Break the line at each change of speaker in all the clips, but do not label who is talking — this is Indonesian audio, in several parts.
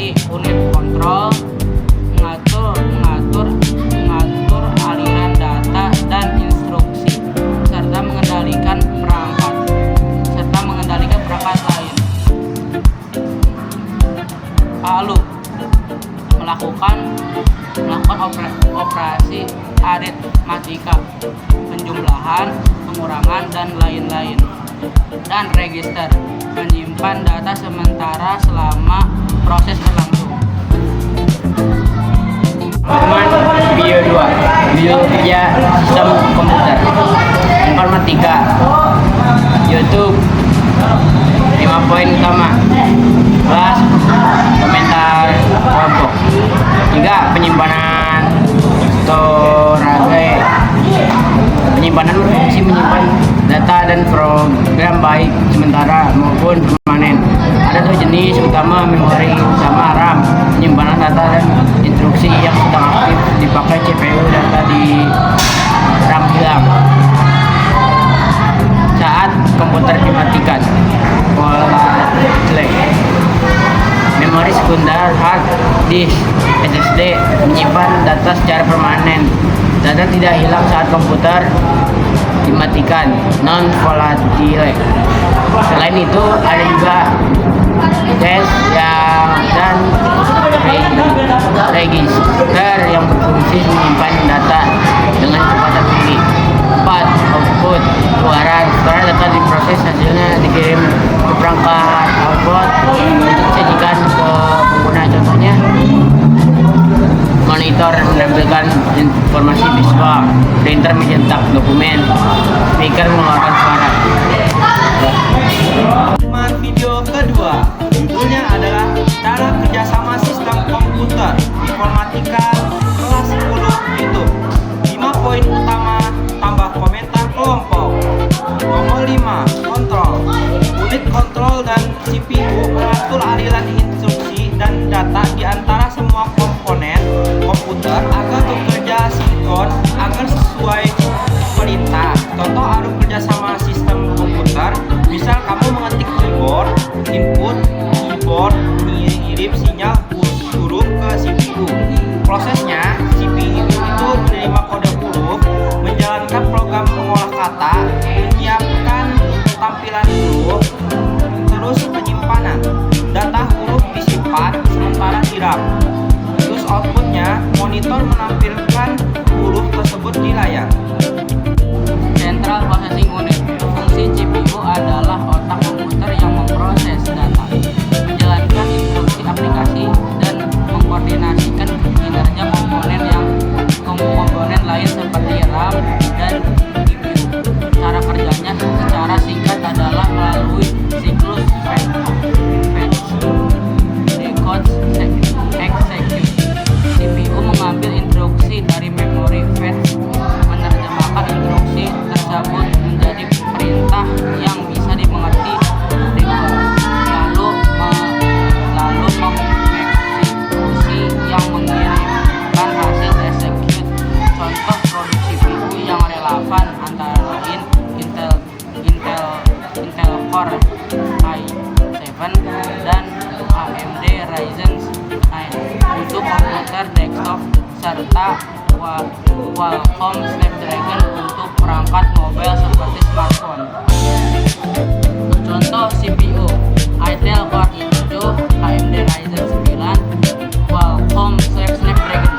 memori, unit kontrol, mengatur aliran data dan instruksi, serta mengendalikan perangkat lain. Lalu melakukan operasi aritmatika, penjumlahan, pengurangan, dan lain-lain. Dan register, menyimpan data sementara selama proses berlangsung.
Video 2, video kerja sistem komputer. Informatika, YouTube. 5 poin utama: kelas, komentar kelompok. 3. Penyimpanan storage. Penyimpanan berfungsi menyimpan data dan program baik sementara maupun permanen. Ada 2 jenis utama memori utama: RAM, penyimpanan data dan instruksi yang sedang aktif dipakai CPU. Data di RAM hilang saat komputer dimatikan. Volatile. Memori sekunder, hard disk, SSD, menyimpan data secara permanen. Data tidak hilang saat komputer dimatikan. Non volatile. Selain itu ada juga cache dan register yang berfungsi menyimpan data dengan kecepatan tinggi. 4. Output, keluaran. Setelah data diproses, hasilnya dikirim ke perangkat output untuk disajikan ke pengguna. Contohnya, monitor menampilkan informasi visual, printer mencetak dokumen, speaker mengeluarkan suara.
Video kedua, judulnya adalah cara kerjasama sistem komputer informatika kelas 10 YouTube. 5 poin utama tambah komentar kelompok. Nomor 5, kontrol. Unit kontrol dan CPU mengatur aliran instruksi dan data di antara semua komponen komputer agar bekerja sinkron agar sesuai perintah. Contoh arus kerjasama sistem komputer: misal kamu mengetik keyboard, input keyboard mengirim sinyal huruf ke CPU. Prosesnya, CPU itu menerima kode huruf, menjalankan program mengolah kata, menyiapkan tampilan huruf, terus penyimpanan. Data huruf disimpan sementara di RAM. Terus outputnya, monitor menampilkan huruf tersebut di layar.
Central Processing Unit. Fungsi CPU adalah otak komputer yang memproses data, menjalankan instruksi aplikasi, dan mengkoordinasikan kinerja komponen lain seperti RAM dan GPU. Cara kerjanya secara singkat adalah melalui siklus fetch, decode, execute. CPU mengambil instruksi dari memori fetch, menerjemahkan instruksi tersebut menjadi perintah yang bisa dimengerti decode, lalu mengeksekusi yang mengirimkan hasil execute. Contoh produk CPU yang relevan antara lain Intel Core i7 dan AMD Ryzen 9 untuk komputer desktop, serta Qualcomm Snapdragon untuk perangkat mobile seperti smartphone. Contoh CPU: Intel Core i7, AMD Ryzen 9, Qualcomm Snapdragon.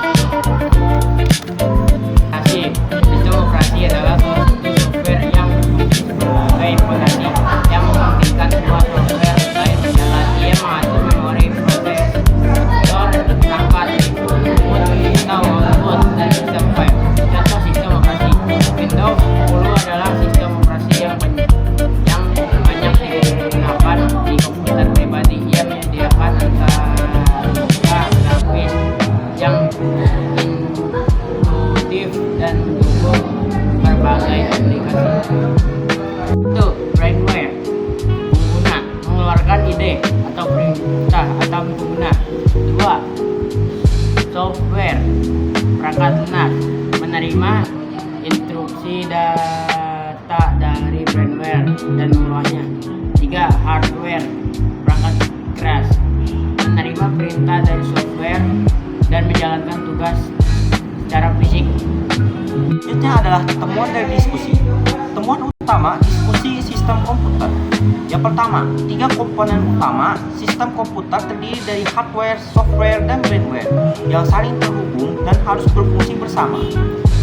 Sistem operasi adalah suatu software yang berfungsi sebagai fondasi yang memungkinkan semua software lain berjalan. Ia mengatur memori, prosesor, perangkat, input atau output, dan sistem file. Contoh sistem operasi: Windows 10 adalah sistem operasi yang banyak digunakan di komputer pribadi. Ia menyediakan antarmuka grafis yang intuitif dan mendukung berbagai aplikasi. Itu brainware, pengguna mengeluarkan ide atau perintah atau pengguna. 2. Software, perangkat lunak, menerima instruksi data dari brainware dan mengolahnya. 3. Hardware, perangkat keras, menerima
perintah dari software dan menjalankan tugas secara fisik.
Selanjutnya adalah temuan dari diskusi. Temuan utama diskusi sistem komputer. Yang pertama, 3 komponen utama sistem komputer terdiri dari hardware, software, dan firmware yang saling terhubung dan harus berfungsi bersama.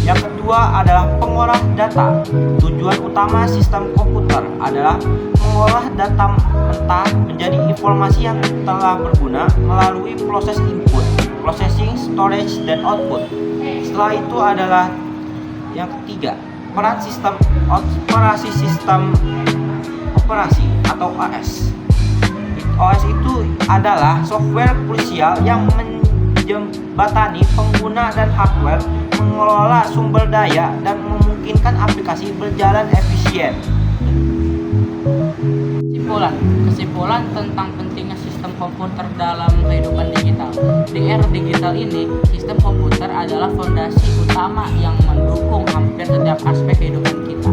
Yang kedua adalah pengolah data. Tujuan utama sistem komputer adalah mengolah data mentah menjadi informasi yang telah berguna melalui proses input, processing, storage, dan output. Setelah itu adalah yang ketiga, peran sistem operasi atau OS. OS itu adalah software krusial yang menjembatani pengguna dan hardware, mengelola sumber daya, dan memungkinkan aplikasi berjalan efisien.
Kesimpulan tentang pentingnya sistem komputer dalam kehidupan digital. Di era digital ini, sistem komputer adalah fondasi utama yang mendukung hampir setiap aspek kehidupan kita,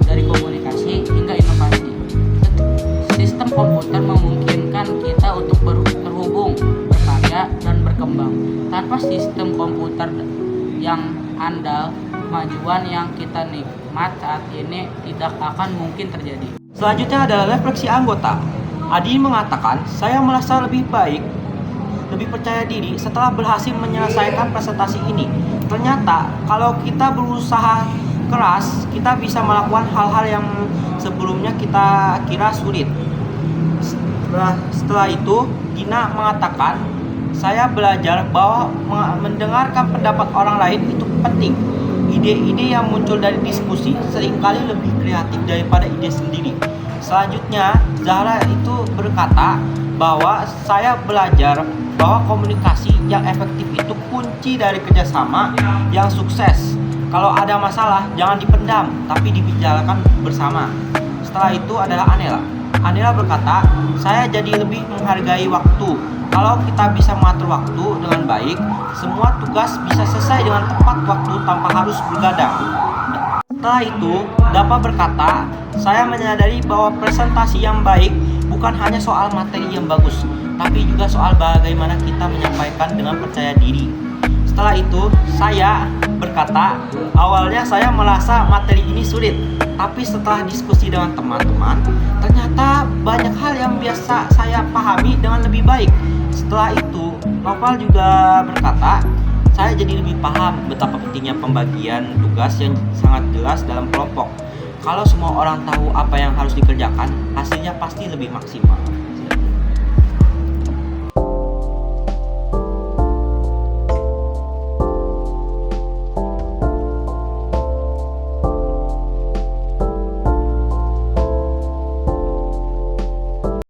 dari komunikasi hingga inovasi. Sistem komputer memungkinkan kita untuk terhubung, berkarya, dan berkembang. Tanpa sistem komputer yang andal, kemajuan yang kita nikmat saat ini tidak akan mungkin terjadi.
Selanjutnya adalah refleksi anggota. Adi mengatakan, saya merasa lebih baik, lebih percaya diri setelah berhasil menyelesaikan presentasi ini. Ternyata kalau kita berusaha keras, kita bisa melakukan hal-hal yang sebelumnya kita kira sulit. Setelah itu, Dina mengatakan, saya belajar bahwa mendengarkan pendapat orang lain itu penting. Ide-ide yang muncul dari diskusi seringkali lebih kreatif daripada ide sendiri. Selanjutnya, Zahra itu berkata bahwa saya belajar bahwa komunikasi yang efektif itu kunci dari kerjasama yang sukses. Kalau ada masalah, jangan dipendam, tapi dibicarakan bersama. Setelah itu adalah Anela. Anela berkata, saya jadi lebih menghargai waktu. Kalau kita bisa mengatur waktu dengan baik, semua tugas bisa selesai dengan tepat waktu tanpa harus bergadang. Setelah itu, Dapa berkata, saya menyadari bahwa presentasi yang baik bukan hanya soal materi yang bagus, tapi juga soal bagaimana kita menyampaikan dengan percaya diri. Setelah itu, saya berkata, awalnya saya merasa materi ini sulit, tapi setelah diskusi dengan teman-teman, ternyata banyak hal yang biasa saya pahami dengan lebih baik. Setelah itu, Noval juga berkata, saya jadi lebih paham betapa pentingnya pembagian tugas yang sangat jelas dalam kelompok. Kalau semua orang tahu apa yang harus dikerjakan, hasilnya pasti lebih maksimal.